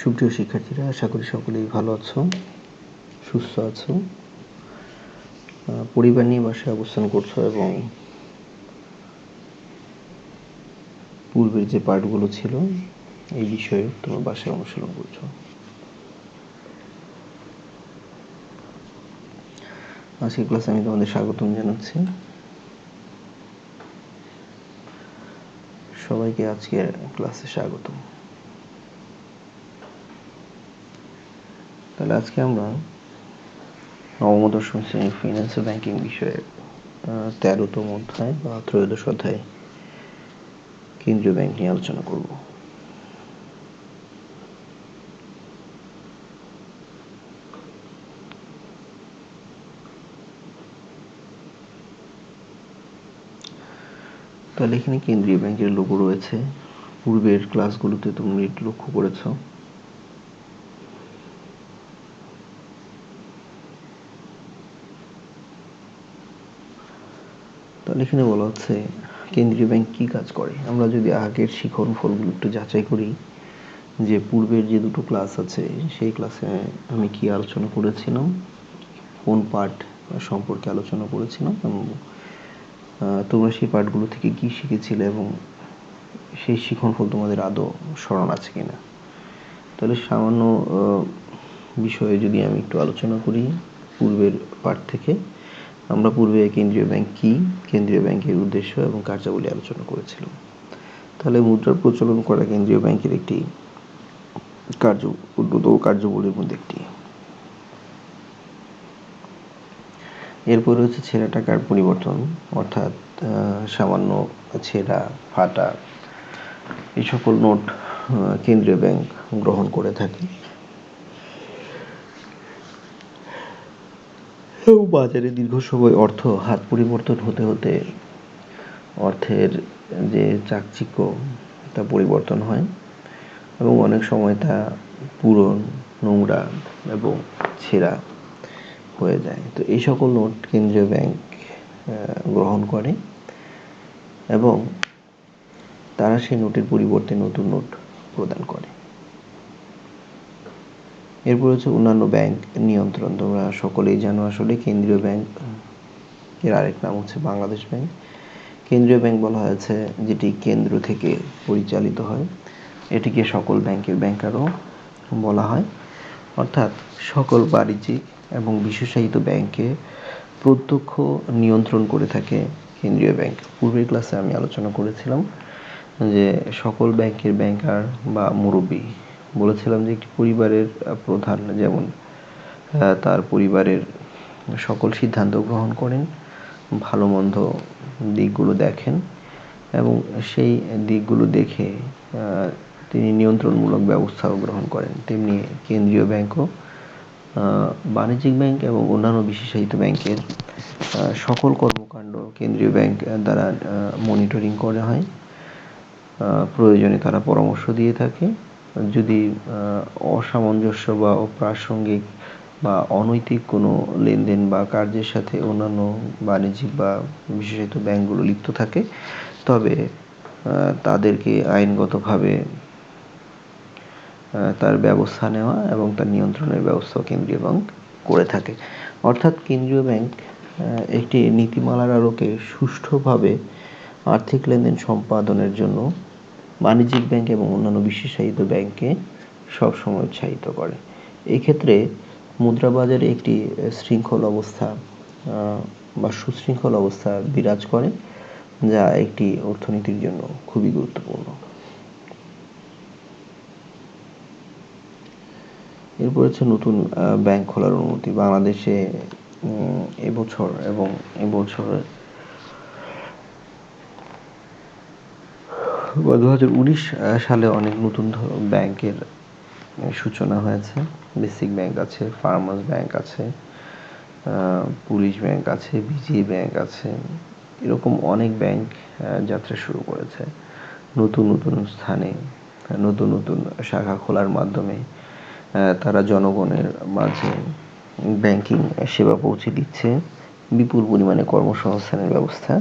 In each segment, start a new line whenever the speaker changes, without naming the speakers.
সুপ্রিয় শিক্ষার্থীরা, আশা করি সকলেই ভালো আছো, সুস্থ আছো, পরিবার নিয়ে বাসায় অবস্থান করছো এবং পূর্বের যে পাঠগুলো ছিল এই বিষয়ে তোমার বাসায় অনুশীলন করছো। আজকের ক্লাসে আমি তোমাদের স্বাগতম জানাচ্ছি। সবাইকে আজকের ক্লাসে স্বাগতম। তাহলে আজকে আমরা নবম ও দশম শ্রেণীর ফাইন্যান্স ও ব্যাংকিং বিষয়ে 13তম অধ্যায় বা ত্রয়োদশ অধ্যায় কেন্দ্রীয় ব্যাংক নিয়ে আলোচনা করব। তাহলে এখানে কেন্দ্রীয় ব্যাংকের লোগো রয়েছে। পূর্বের ক্লাসগুলোতে তুমি লক্ষ্য করেছো। তাহলে এখানে বলা হচ্ছে কেন্দ্রীয় ব্যাংক কি কাজ করে। আমরা যদি আগের শিখন ফলগুলো একটু যাচাই করি, যে পূর্বের যে দুটো ক্লাস আছে সেই ক্লাসে আমি কি আলোচনা করেছিলাম, কোন পার্ট সম্পর্কে আলোচনা করেছিলাম এবং তোমরা সেই পাঠগুলো থেকে কি শিখেছিলে এবং সেই শিখন ফল তোমাদের আদৌ স্মরণ আছে কিনা। তাহলে সামান্য বিষয়ে যদি আমি একটু আলোচনা করি পূর্বের পাঠ থেকে, আমরা পূর্বে কেন্দ্রীয় ব্যাংক কি, কেন্দ্রীয় ব্যাংকের উদ্দেশ্য এবং কার্যাবলী আলোচনা করেছিলাম। তাহলে মুদ্রার প্রচলন করা কেন্দ্রীয় ব্যাংকের একটি কার্যবলীর মধ্যে একটি। এরপর হচ্ছে ছেঁড়া টাকার পরিবর্তন, অর্থাৎ সামান্য ছেঁড়া ফাটা এই সকল নোট কেন্দ্রীয় ব্যাংক গ্রহণ করে থাকে। বাজারে দীর্ঘ সময় অর্থ হাত পরিবর্তন হতে হতে অর্থের যে চাকচিক্য তা পরিবর্তন হয় এবং অনেক সময় তা পুরনো, নোংরা এবং ছেঁড়া হয়ে যায়। তো এই সকল নোট কেন্দ্রীয় ব্যাংক গ্রহণ করে এবং তারা সেই নোটের পরিবর্তে নতুন নোট প্রদান করে। এরপর হচ্ছে অন্যান্য ব্যাংক নিয়ন্ত্রণ। তোমরা সকলেই জানো আসলে কেন্দ্রীয় ব্যাংক এর আরেক নাম হচ্ছে বাংলাদেশ ব্যাংক। কেন্দ্রীয় ব্যাংক বলা হয়েছে যেটি কেন্দ্র থেকে পরিচালিত হয়। এটিকে সকল ব্যাংকের ব্যাংকারও বলা হয়, অর্থাৎ সকল বাণিজ্যিক এবং বিশেষায়িত ব্যাংকে প্রত্যক্ষ নিয়ন্ত্রণ করে থাকে কেন্দ্রীয় ব্যাংক। পূর্বের ক্লাসে আমি আলোচনা করেছিলাম যে সকল ব্যাংকের ব্যাংকার বা মুরব্বী, বলেছিলাম যে একটি পরিবারের প্রধান যেমন তার পরিবারের সকল সিদ্ধান্ত গ্রহণ করেন, ভালো মন্দ দিকগুলো দেখেন এবং সেই দিকগুলো দেখে তিনি নিয়ন্ত্রণমূলক ব্যবস্থাও গ্রহণ করেন। তেমনি কেন্দ্রীয় ব্যাংকও বাণিজ্যিক ব্যাংক এবং অন্যান্য বিশেষায়িত ব্যাংকের সকল কর্মকাণ্ড কেন্দ্রীয় ব্যাংক দ্বারা মনিটরিং করা হয়। প্রয়োজনে তারা পরামর্শ দিয়ে থাকে। যদি অসামঞ্জস্য বা অপ্রাসঙ্গিক বা অনৈতিক কোনো লেনদেন বা কার্যের সাথে অন্যান্য বাণিজ্যিক বা বিশেষায়িত ব্যাংকগুলো লিপ্ত থাকে, তবে তাদেরকে আইনগতভাবে তার ব্যবস্থা নেওয়া এবং তার নিয়ন্ত্রণের ব্যবস্থা কেন্দ্রীয় ব্যাংক করে থাকে। অর্থাৎ কেন্দ্রীয় ব্যাংক একটি নীতিমালার আলোকে সুষ্ঠুভাবে আর্থিক লেনদেন সম্পাদনের জন্য বাণিজ্যিক ব্যাংক এবং অন্যান্য বিশেষায়িত ব্যাংককে সবসময় উৎসাহিত করে। এই ক্ষেত্রে মুদ্রা বাজারে একটি শৃঙ্খল অবস্থা বা সুশৃঙ্খল অবস্থা বিরাজ করে, যা একটি অর্থনীতির জন্য খুবই গুরুত্বপূর্ণ। এরপর হচ্ছে নতুন ব্যাংক খোলার অনুমতি। বাংলাদেশে এবছর এবং এবছর 2019 সালে অনেক নতুন ব্যাংকের সূচনা হয়েছে। বেসিক ব্যাংক আছে, ফার্মার্স ব্যাংক আছে, পুলিশ ব্যাংক আছে, বিজেপি ব্যাংক আছে, এরকম অনেক ব্যাংক যাত্রা শুরু করেছে। নতুন নতুন স্থানে নতুন নতুন শাখা খোলার মাধ্যমে তারা জনগণের মাঝে ব্যাংকিং সেবা পৌঁছে দিচ্ছে, বিপুল পরিমাণে কর্মসংস্থানের ব্যবস্থা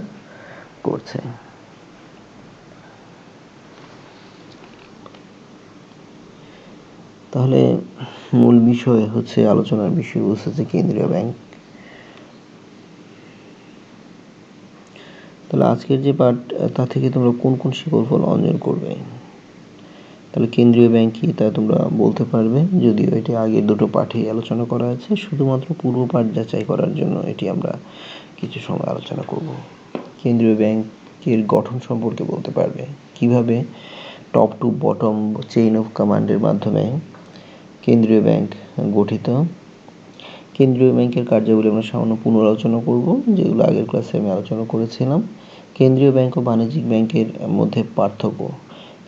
করছে। তাহলে মূল বিষয় হচ্ছে, আলোচনার বিষয়বস্তু হচ্ছে কেন্দ্রীয় ব্যাংক। তাহলে আজকের যে পাঠ, তা থেকে তোমরা কোন কোন শিকড়ফল অর্জন করবে? তাহলে কেন্দ্রীয় ব্যাংক কি তা তোমরা বলতে পারবে, যদিও এটি আগের দুটো পাঠেই আলোচনা করা আছে, শুধুমাত্র পূর্ব পাঠ যাচাই করার জন্য এটি আমরা কিছু সময় আলোচনা করব। কেন্দ্রীয় ব্যাংকের গঠন সম্পর্কে বলতে পারবে, কিভাবে top to bottom chain of কমান্ডের মাধ্যমে কেন্দ্রীয় ব্যাংক গঠিত। কেন্দ্রীয় ব্যাংকের কার্যাবলী আমরা সামান্য পুনরালোচনা করব, যেগুলো আগের ক্লাসে আমি আলোচনা করেছিলাম। কেন্দ্রীয় ব্যাংক ও বাণিজ্যিক ব্যাংকের মধ্যে পার্থক্য।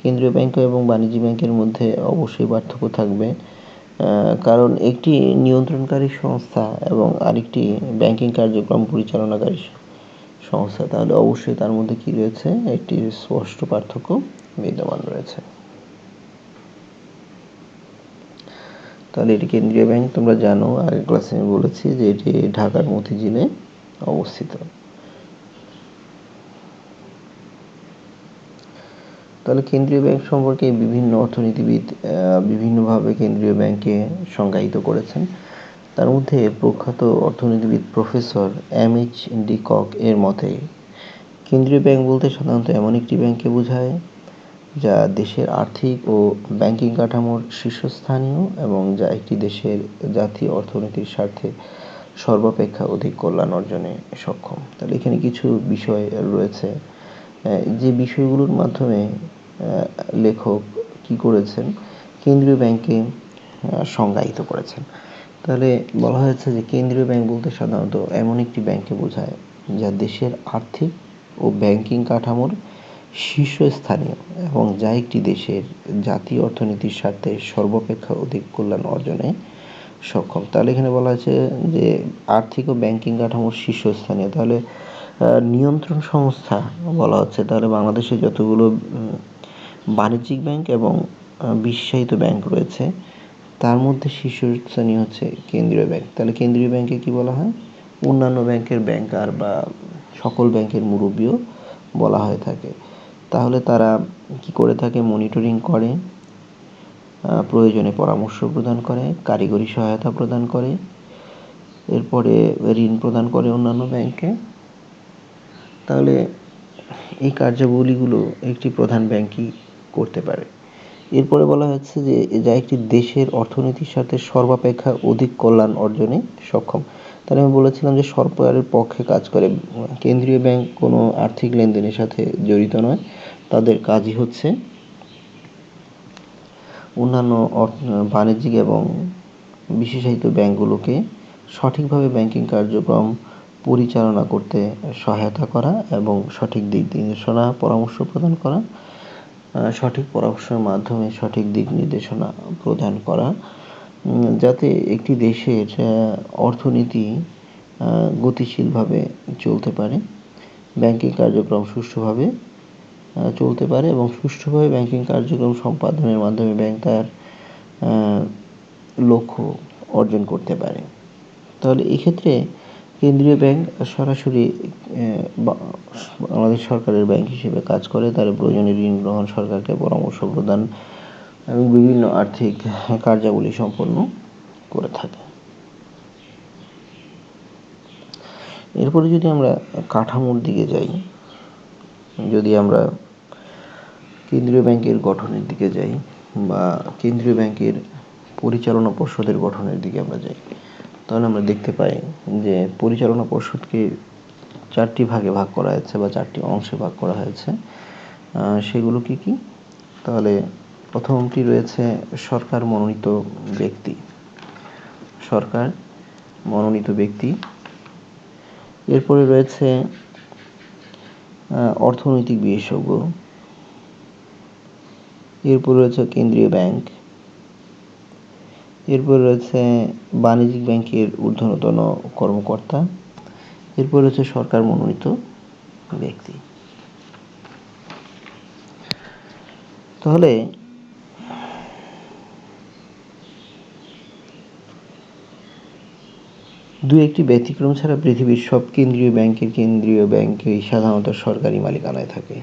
কেন্দ্রীয় ব্যাংক এবং বাণিজ্যিক ব্যাংকের মধ্যে অবশ্যই পার্থক্য থাকবে, কারণ একটি নিয়ন্ত্রণকারী সংস্থা এবং আরেকটি ব্যাংকিং কার্যক্রম পরিচালনাকারী সংস্থা, তাহলে অবশ্যই তার মধ্যে কি রয়েছে, একটি স্পষ্ট পার্থক্য বিদ্যমান রয়েছে। তাহলে এটি কেন্দ্রীয় ব্যাংক, তোমরা জানো আগের ক্লাসে আমি বলেছি যে এটি ঢাকার মতিঝিলে অবস্থিত। তাহলে কেন্দ্রীয় ব্যাংক সম্পর্কে বিভিন্ন অর্থনীতিবিদ বিভিন্নভাবে কেন্দ্রীয় ব্যাংককে সংজ্ঞায়িত করেছেন। তার মধ্যে প্রখ্যাত অর্থনীতিবিদ প্রফেসর এমএইচ ডি কক এর মতে কেন্দ্রীয় ব্যাংক বলতে সাধারণত এমন একটি ব্যাংককে বোঝায় যা দেশের আর্থিক ও ব্যাংকিং কাঠামোর শীর্ষস্থানীয় এবং যা একটি দেশের জাতীয় অর্থনীতির স্বার্থে সর্বাপেক্ষা অধিক কল্যাণ অর্জনে সক্ষম। তাহলে এখানে কিছু বিষয় রয়েছে, যে বিষয়গুলোর মাধ্যমে লেখক কি করেছেন, কেন্দ্রীয় ব্যাংককে সংজ্ঞায়িত করেছেন। তাহলে বলা হয়েছে যে কেন্দ্রীয় ব্যাংক বলতে সাধারণত এমন একটি ব্যাংককে বোঝায় যা দেশের আর্থিক ও ব্যাংকিং কাঠামোর শীর্ষস্থানীয় এবং যা একটি দেশের জাতীয় অর্থনীতির স্বার্থে সর্বাপেক্ষা অধিক কল্যাণ অর্জনে সক্ষম। তাহলে এখানে বলা হয়েছে যে আর্থিক ও ব্যাংকিং কাঠামোর শীর্ষস্থানীয়, তাহলে নিয়ন্ত্রণ সংস্থা বলা হচ্ছে। তাহলে বাংলাদেশে যতগুলো বাণিজ্যিক ব্যাংক এবং বিশেষায়িত ব্যাংক রয়েছে, তার মধ্যে শীর্ষস্থানীয় হচ্ছে কেন্দ্রীয় ব্যাংক। তাহলে কেন্দ্রীয় ব্যাংকে কি বলা হয়, অন্যান্য ব্যাংকের ব্যাংকার বা সকল ব্যাংকের মুরব্বিও বলা হয়ে থাকে। তাহলে তারা কি করে থাকে, মনিটরিং করে, প্রয়োজনে পরামর্শ প্রদান করে, কারিগরি সহায়তা প্রদান করে, এরপরে ঋণ প্রদান করে অন্যান্য ব্যাংকে। তাহলে এই কার্যাবলীগুলো একটি প্রধান ব্যাংকই করতে পারে। এরপরে বলা হচ্ছে যে যা একটি দেশের অর্থনীতির সাথে সর্বাপেক্ষা অধিক কল্যাণ অর্জনে সক্ষম। তাহলে আমি বলেছিলাম যে সরকারের পক্ষে কাজ করে। কেন্দ্রীয় ব্যাংক কোনো আর্থিক লেনদেনের সাথে জড়িত নয়, তাদের কাজই হচ্ছে অন্যান্য বাণিজ্যিক এবং বিশেষায়িত ব্যাংকগুলোকে সঠিকভাবে ব্যাংকিং কার্যক্রম পরিচালনা করতে সহায়তা করা এবং সঠিক দিক নির্দেশনা পরামর্শ প্রদান করা, সঠিক পরামর্শের মাধ্যমে সঠিক দিক নির্দেশনা প্রদান করা, যাতে একটি দেশের অর্থনীতি গতিশীলভাবে চলতে পারে, ব্যাংকিং কার্যক্রম সুষ্ঠুভাবে চলতে পারে এবং সুষ্ঠুভাবে ব্যাংকিং কার্যক্রম সম্পাদনের মাধ্যমে ব্যাংক তার লক্ষ্য অর্জন করতে পারে। তাহলে এক্ষেত্রে কেন্দ্রীয় ব্যাংক সরাসরি বাংলাদেশ সরকারের ব্যাংক হিসেবে কাজ করে, তার প্রয়োজনে ঋণ গ্রহণ, সরকারকে পরামর্শ প্রদান এবং বিভিন্ন আর্থিক কার্যাবলী সম্পন্ন করে থাকে। এরপরে যদি আমরা কাঠামোর দিকে যাই, যদি আমরা কেন্দ্রীয় ব্যাংকের গঠনের দিকে যাই বা কেন্দ্রীয় ব্যাংকের পরিচালনা পর্ষদের গঠনের দিকে আমরা যাই, তাহলে আমরা দেখতে পাই যে পরিচালনা পর্ষদকে চারটি ভাগে ভাগ করা হয়েছে বা চারটি অংশে ভাগ করা হয়েছে। সেগুলো কি কি? তাহলে প্রথমটি রয়েছে সরকার মনোনীত ব্যক্তি। সরকার মনোনীত ব্যক্তি। এরপরে রয়েছে অর্থনৈতিক বিশেষজ্ঞ। এরপর রয়েছে কেন্দ্রীয় ব্যাংক। এরপর রয়েছে বাণিজ্যিক ব্যাংকের ঊর্ধ্বতন কর্মকর্তা। এরপর রয়েছে সরকার মনোনীত ব্যক্তি। তাহলে দু একটি ব্যতিক্রম ছাড়া পৃথিবীর সব কেন্দ্রীয় ব্যাংকই সাধারণত সরকারি মালিকানায় থাকে।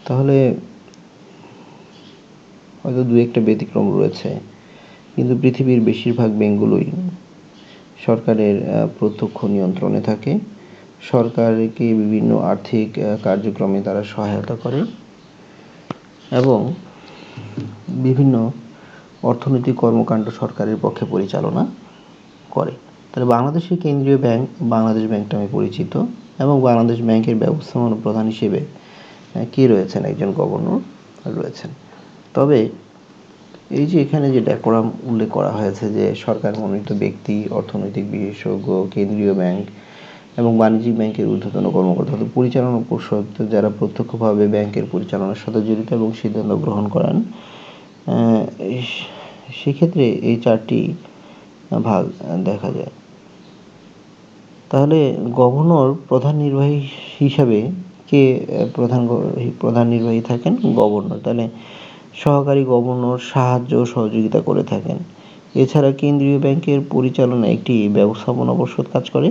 তাহলে হয়তো দু একটা ব্যতিক্রম রয়েছে, কিন্তু পৃথিবীর বেশিরভাগ ব্যাংকগুলোই সরকারের প্রত্যক্ষ নিয়ন্ত্রণে থাকে। সরকারকে বিভিন্ন আর্থিক কার্যক্রমে তারা সহায়তা করে এবং বিভিন্ন অর্থনৈতিক কর্মকাণ্ড সরকারের পক্ষে পরিচালনা করে। তাহলে বাংলাদেশের কেন্দ্রীয় ব্যাংক বাংলাদেশ ব্যাংক নামে পরিচিত এবং বাংলাদেশ ব্যাংকের ব্যবস্থাপনা প্রধান হিসেবে কে রয়েছেন? একজন গভর্নর রয়েছেন। তবে এই যে এখানে যে ডেকোরাম উল্লেখ করা হয়েছে যে সরকার মনোনীত ব্যক্তি, অর্থনৈতিক বিশেষজ্ঞ, কেন্দ্রীয় ব্যাংক এবং বাণিজ্যিক ব্যাংকের ঊর্ধ্বতন কর্মকর্তা, পরিচালনা পর্ষদ যারা প্রত্যক্ষভাবে ব্যাংকের পরিচালনার সাথে জড়িত এবং সিদ্ধান্ত গ্রহণ করেন, সেক্ষেত্রে এই চারটি ভাগ দেখা যায়। তাহলে গভর্নর প্রধান নির্বাহী হিসাবে কে প্রধান নির্বাহী থাকেন? গভর্নর। তাহলে সহকারী গভর্নর সাহায্য ও সহযোগিতা করে থাকেন। এছাড়া কেন্দ্রীয় ব্যাংকের পরিচালনায় একটি ব্যবস্থাপনা পর্ষদ কাজ করে।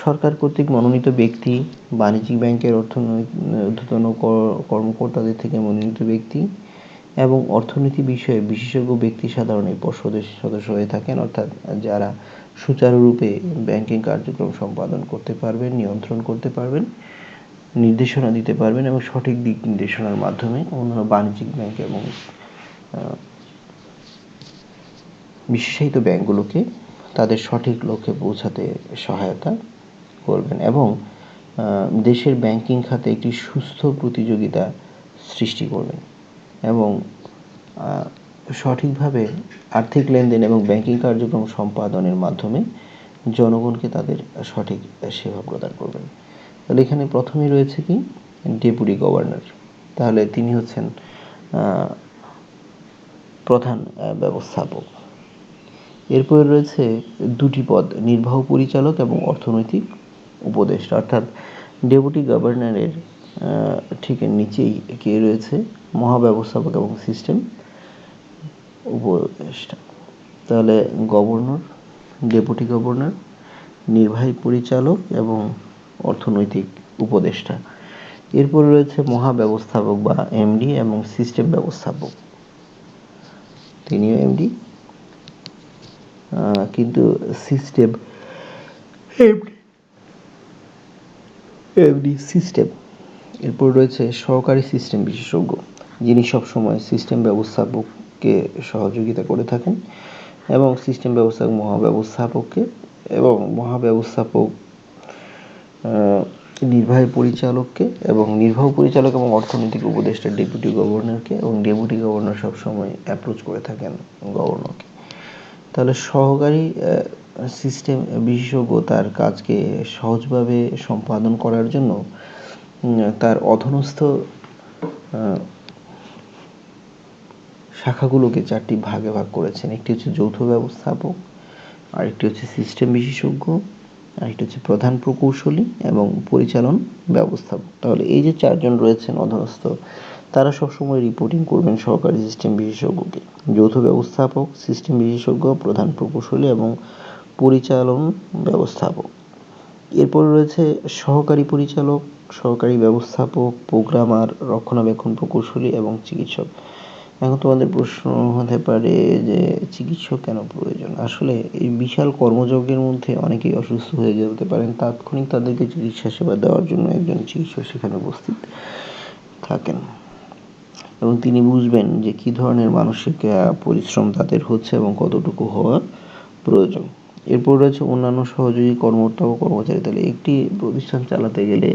সরকার কর্তৃক মনোনীত ব্যক্তি, বাণিজ্যিক ব্যাংকের ঊর্ধ্বতন কর্মকর্তাদের থেকে মনোনীত ব্যক্তি এবং অর্থনীতি বিষয়ে বিশেষজ্ঞ ব্যক্তি সাধারণ এই পর্ষদের সদস্য হয়ে থাকেন, অর্থাৎ যারা সুচারুরূপে ব্যাংকিং কার্যক্রম সম্পাদন করতে পারবেন, নিয়ন্ত্রণ করতে পারবেন, নির্দেশনা দিতে পারবেন এবং সঠিক দিক নির্দেশনার মাধ্যমে অন্যান্য বাণিজ্যিক ব্যাংক এবং বিশেষায়িত ব্যাংকগুলোকে তাদের সঠিক লক্ষ্যে পৌঁছাতে সহায়তা করবেন এবং দেশের ব্যাংকিং খাতে একটি সুস্থ প্রতিযোগিতা সৃষ্টি করবেন এবং সঠিকভাবে আর্থিক লেনদেন এবং ব্যাংকিং কার্যক্রম সম্পাদনের মাধ্যমে জনগণকে তাদের সঠিক সেবা প্রদান করবেন। তাহলে এখানে প্রথমেই রয়েছে কি? Deputy governor. তাহলে তিনি হচ্ছেন প্রধান ব্যবস্থাপক। এরপরে রয়েছে দুটি পদ, নির্বাহ পরিচালক এবং অর্থনৈতিক উপদেষ্টা, অর্থাৎ ডেপুটি গভর্নরের ঠিক নিচেই কে রয়েছে? মহাব্যবস্থাপক এবং সিস্টেম উপদেষ্টা। তাহলে গভর্নর, ডেপুটি গভর্নর, নির্বাহী পরিচালক এবং অর্থনৈতিক উপদেষ্টা। এরপর রয়েছে মহাব্যবস্থাপক বা এমডি এবং সিস্টেম ব্যবস্থাপক, তিনিও এমডি, কিন্তু সিস্টেম এমডি সিস্টেম। এরপর রয়েছে সহকারী সিস্টেম বিশেষজ্ঞ, যিনি সবসময় সিস্টেম ব্যবস্থাপককে সহযোগিতা করে থাকেন এবং সিস্টেম ব্যবস্থাপক মহাব্যবস্থাপককে এবং মহাব্যবস্থাপক নির্বাহী পরিচালককে এবং নির্বাহ পরিচালক এবং অর্থনৈতিক উপদেষ্টা ডেপুটি গভর্নরকে এবং ডেপুটি গভর্নর সবসময় অ্যাপ্রোচ করে থাকেন গভর্নরকে। তাহলে সহকারী সিস্টেম বিশেষজ্ঞ তার কাজকে সহজভাবে সম্পাদন করার জন্য তার অধীনস্থ শাখাগুলোকে চারটি ভাগে ভাগ করেছেন। একটি হচ্ছে যৌথ ব্যবস্থাপক, আরেকটি হচ্ছে সিস্টেম বিশেষজ্ঞ, আরেকটি হচ্ছে প্রধান প্রকৌশলী এবং পরিচালন ব্যবস্থাপক। তাহলে এই যে চারজন রয়েছেন অধীনস্থ, তারা সবসময় রিপোর্টিং করবেন সহকারী সিস্টেম বিশেষজ্ঞকে। যৌথ ব্যবস্থাপক, সিস্টেম বিশেষজ্ঞ, প্রধান প্রকৌশলী এবং পরিচালন ব্যবস্থাপক। এরপর রয়েছে সহকারী পরিচালক, সহকারী ব্যবস্থাপক, প্রোগ্রামার, রক্ষণাবেক্ষণ প্রকৌশলী এবং চিকিৎসক। এখন তোমাদের প্রশ্ন হতে পারে যে চিকিৎসক কেন প্রয়োজন? আসলে এই বিশাল কর্মযজ্ঞের মধ্যে অনেকেই অসুস্থ হয়ে যেতে পারেন, তাৎক্ষণিক তাদেরকে চিকিৎসা সেবা দেওয়ার জন্য একজন চিকিৎসক সেখানে উপস্থিত থাকেন এবং তিনি বুঝবেন যে কী ধরনের মানসিক পরিশ্রম তাদের হচ্ছে এবং কতটুকু হওয়া প্রয়োজন। এরপর রয়েছে অন্যান্য সহযোগী কর্মকর্তা ও কর্মচারী। তাহলে একটি প্রতিষ্ঠান চালাতে গেলে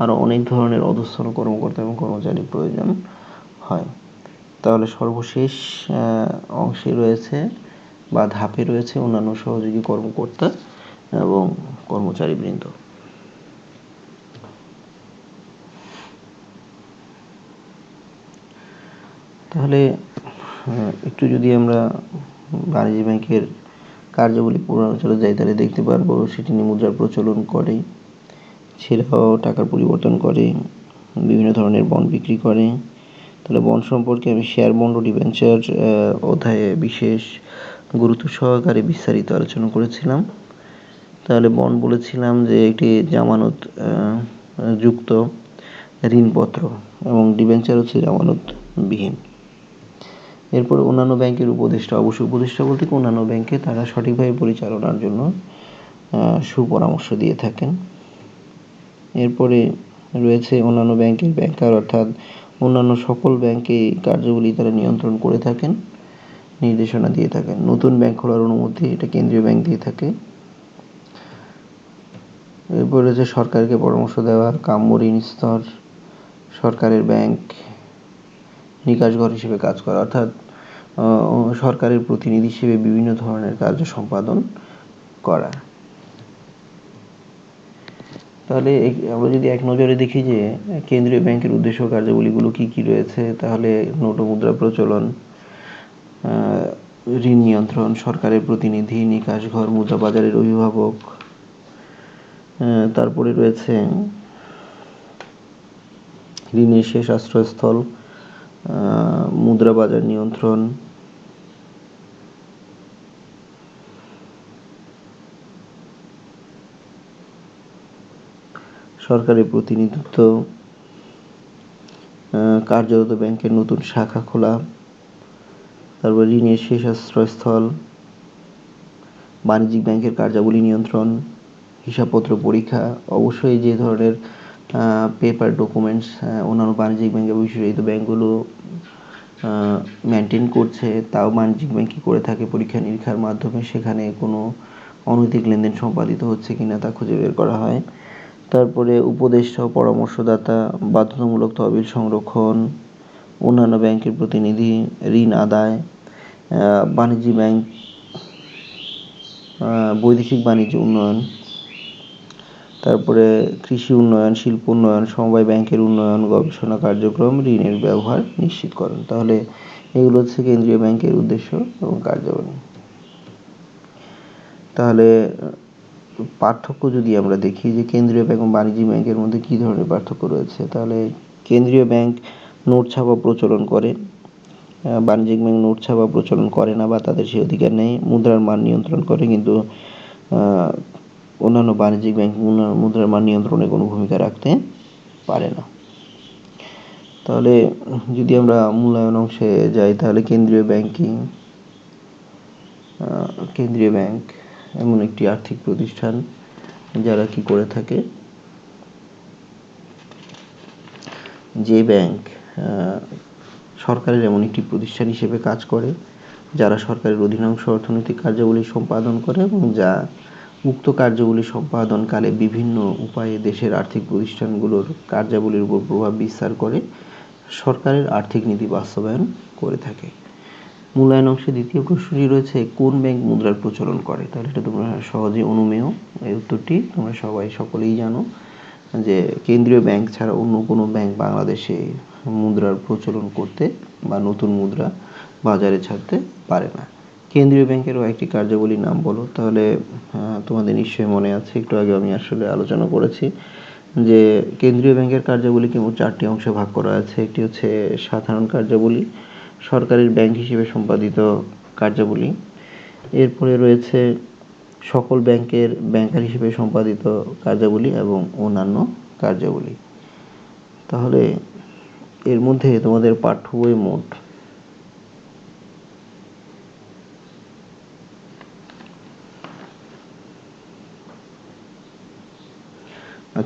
আরও অনেক ধরনের অধস্তন কর্মকর্তা এবং কর্মচারী প্রয়োজন হয়। তাহলে সর্বশেষ অংশে রয়েছে বা ধাপে রয়েছে অন্যান্য সহযোগী কর্মকর্তা এবং কর্মচারীবৃন্দ। তাহলে একটু যদি আমরা বাণিজ্য ব্যাংকের কার্যাবলী পূর্বাঞ্চলে যাই, তাহলে দেখতে পারবো সেটি মুদ্রার প্রচলন করে, ছেড়ে হওয়া টাকার পরিবর্তন করে, বিভিন্ন ধরনের বন্ড বিক্রি করে। তাহলে বন্ড সম্পর্কে আমি শেয়ার বন্ড ও ডিবেঞ্চার অধ্যায়ে বিশেষ গুরুত্ব সহকারে বিস্তারিত আলোচনা করেছিলাম। তাহলে বন্ড বলেছিলাম যে একটি জামানত যুক্ত ঋণপত্র এবং ডিবেঞ্চার হচ্ছে জামানতবিহীন। এরপর অন্যান্য ব্যাংকের উপদেষ্টা, অবশ্যই উপদেষ্টা বলতে কি অন্যান্য ব্যাংকে তারা সঠিকভাবে পরিচালনার জন্য সুপরামর্শ দিয়ে থাকেন। এরপরে রয়েছে অন্যান্য ব্যাংকের ব্যাংকার, অর্থাৎ অন্যান্য সকল ব্যাংকে কার্যাবলী তারা নিয়ন্ত্রণ করে থাকেন, নির্দেশনা দিয়ে থাকেন। নতুন ব্যাংক খোলার অনুমতি এটা কেন্দ্রীয় ব্যাংক দিয়ে থাকে। এরপর রয়েছে সরকারকে পরামর্শ দেওয়া, কাম্য ঋণ স্তর, সরকারের ব্যাংক নিকাশঘর হিসেবে কাজ করা, অর্থাৎ সরকারের প্রতিনিধি হিসেবে বিভিন্ন ধরনের কার্য সম্পাদন করা। তাহলে আমরা যদি এক নজরে দেখি যে কেন্দ্রীয় ব্যাংকের উদ্দেশ্য কার্যাবলীগুলো কি কি রয়েছে, তাহলে নোট ও মুদ্রা প্রচলন, ঋণ নিয়ন্ত্রণ, সরকারের প্রতিনিধি, নিকাশঘর, মুদ্রা বাজারের অভিভাবক, তারপরে রয়েছে ঋণের শেষ আশ্রয়স্থল, মুদ্রা বাজার নিয়ন্ত্রণ, সরকারের প্রতিনিধিত্ব, কার্যরত ব্যাংকের নতুন শাখা খোলা, তারপর ঋণের শেষ আশ্রয়স্থল, বাণিজ্যিক ব্যাংকের কার্যাবলী নিয়ন্ত্রণ, হিসাবপত্র পরীক্ষা। অবশ্যই যে ধরনের পেপার ডকুমেন্টস অন্যান্য বাণিজ্যিক ব্যাংকে বিশেষায়িত ব্যাংকগুলো মেনটেন করছে, তাও বাণিজ্যিক ব্যাংকই করে থাকে পরীক্ষা নিরীক্ষার মাধ্যমে। সেখানে কোনো অনৈতিক লেনদেন সম্পাদিত হচ্ছে কিনা তা খুঁজে বের করা হয়। তারপরে উপদেষ্টা ও পরামর্শদাতা, বাধ্যতামূলক তহবিল সংরক্ষণ, অন্যান্য ব্যাংকের প্রতিনিধি, ঋণ আদায়, বাণিজ্যিক ব্যাংক, বৈদেশিক বাণিজ্য উন্নয়ন, তারপরে কৃষি উন্নয়ন, শিল্প উন্নয়ন, সমবায় ব্যাংকের উন্নয়ন, গবেষণা কার্যক্রম, ঋণের ব্যবহার নিশ্চিতকরণ। তাহলে এগুলো হচ্ছে কেন্দ্রীয় ব্যাংকের উদ্দেশ্য এবং কার্যাবলী। তাহলে পার্থক্য যদি আমরা দেখি যে কেন্দ্রীয় ব্যাংক এবং বাণিজ্যিক ব্যাংকের মধ্যে কি ধরনের পার্থক্য রয়েছে, তাহলে কেন্দ্রীয় ব্যাংক নোট ছাপা প্রচলন করে, বাণিজ্যিক ব্যাংক নোট ছাপা প্রচলন করে না বা তাদের সে অধিকার নেই। মুদ্রার মান নিয়ন্ত্রণ করে, কিন্তু অন্যান্য বাণিজ্যিক ব্যাংক মুদ্রার মান নিয়ন্ত্রণে কোনো ভূমিকা রাখতে পারে না। তাহলে যদি আমরা মূল্যায়ন অংশে যাই, তাহলে কেন্দ্রীয় ব্যাংক এমন একটি আর্থিক প্রতিষ্ঠান যারা কি করে থাকে, যে ব্যাংক সরকারের এমন একটি প্রতিষ্ঠান হিসেবে কাজ করে যারা সরকারের অধিকাংশ অর্থনৈতিক কার্যাবলী সম্পাদন করে এবং যা উক্ত কার্যাবলী সম্পাদনকালে বিভিন্ন উপায়ে দেশের আর্থিক প্রতিষ্ঠানগুলোর কার্যাবলীর উপর প্রভাব বিস্তার করে সরকারের আর্থিক নীতি বাস্তবায়ন করে থাকে। মূল্যায়ন অংশে দ্বিতীয় প্রশ্নটি রয়েছে, কোন ব্যাংক মুদ্রার প্রচলন করে? তাহলে এটা তোমরা সহজেই অনুমেয়, এই উত্তরটি তোমরা সকলেই জানো যে কেন্দ্রীয় ব্যাংক ছাড়া অন্য কোনো ব্যাংক বাংলাদেশে মুদ্রার প্রচলন করতে বা নতুন মুদ্রা বাজারে ছাড়তে পারে না। কেন্দ্রীয় ব্যাংকেরও একটি কার্যাবলীর নাম বলো। তাহলে তোমাদের নিশ্চয়ই মনে আছে, একটু আগে আমি আসলে আলোচনা করেছি যে কেন্দ্রীয় ব্যাংকের কার্যাবলীকে মোট 4টি অংশে ভাগ করা আছে। একটি হচ্ছে সাধারণ কার্যাবলী, সরকারের ব্যাংক হিসেবে সম্পাদিত কার্যাবলী, এরপরে রয়েছে সকল ব্যাংকের ব্যাংকার হিসেবে সম্পাদিত কার্যাবলী এবং অন্যান্য কার্যাবলী। তাহলে এর মধ্যে তোমাদের পাঠ্য বই মোট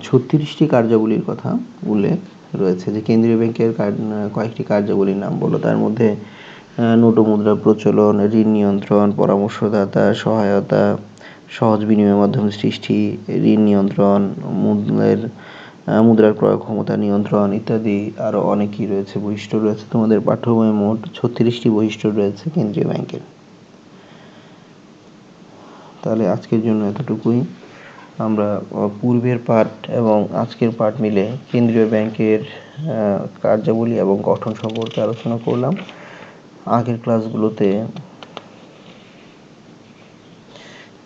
36টি কার্যাবলীর কথা উল্লেখ রয়েছে। যে কেন্দ্রীয় ব্যাংকের কয়েকটি কার্যাবলীর নাম বলো। তার মধ্যে নোট ও মুদ্রা প্রচলন, ঋণ নিয়ন্ত্রণ, পরামর্শদাতা, সহায়তা, সহজ বিনিময় মাধ্যম সৃষ্টি, ঋণ নিয়ন্ত্রণ, মুদ্রার ক্রয় ক্ষমতা নিয়ন্ত্রণ ইত্যাদি আরো অনেকই রয়েছে, বৈশিষ্ট্য রয়েছে। তোমাদের পাঠ্য বইয়ে মোট 36টি বৈশিষ্ট্য রয়েছে কেন্দ্রীয় ব্যাংকের। তাহলে আজকের জন্য এতটুকুই। আমরা পূর্বের পাঠ এবং আজকের পাঠ মিলে কেন্দ্রীয় ব্যাংকের কার্যাবলী এবং গঠন সম্পর্কে আলোচনা করলাম। আগের ক্লাসগুলোতে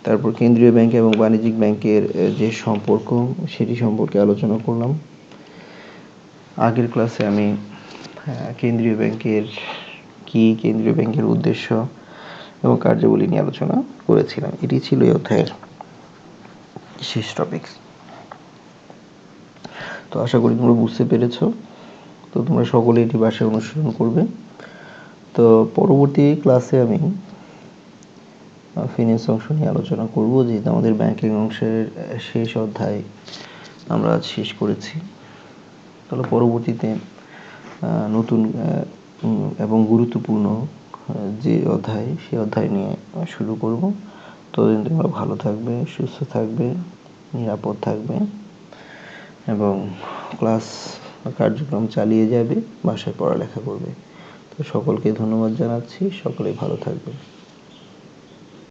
তারপর কেন্দ্রীয় ব্যাংক এবং বাণিজ্যিক ব্যাংকের যে সম্পর্ক সেটি সম্পর্কে আলোচনা করলাম। আগের ক্লাসে আমি কেন্দ্রীয় ব্যাংকের উদ্দেশ্য এবং কার্যাবলী নিয়ে আলোচনা করেছিলাম। এটি ছিল এই অধ্যায়ের শেষ টপিকস। তো আশা করি তোমরা বুঝতে পেরেছো। তো তোমরা সকলে এটি বাসায় অনুসরণ করবে। তো পরবর্তী ক্লাসে আমি ফিনান্স অংশ নিয়ে আলোচনা করব, যেহেতু আমাদের ব্যাংকিং অংশের শেষ অধ্যায় আমরা আজ শেষ করেছি। তাহলে পরবর্তীতে নতুন এবং গুরুত্বপূর্ণ যে অধ্যায়, সেই অধ্যায় নিয়ে শুরু করব। ততদিন তোমরা ভালো থাকবে, সুস্থ থাকবে, নিরাপদ থাকবে এবং ক্লাস কার্যক্রম চালিয়ে যাবে, বাসায় পড়ালেখা করবে। তো সকলকে ধন্যবাদ জানাচ্ছি, সকলেই ভালো থাকবে।